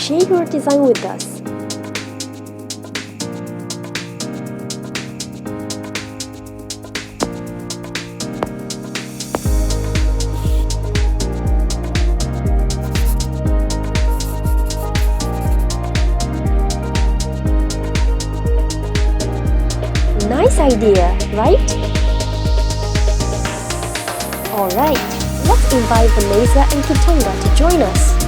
share your design with us. Nice idea, right? Alright, let's invite Vanessa and Kitonga to join us.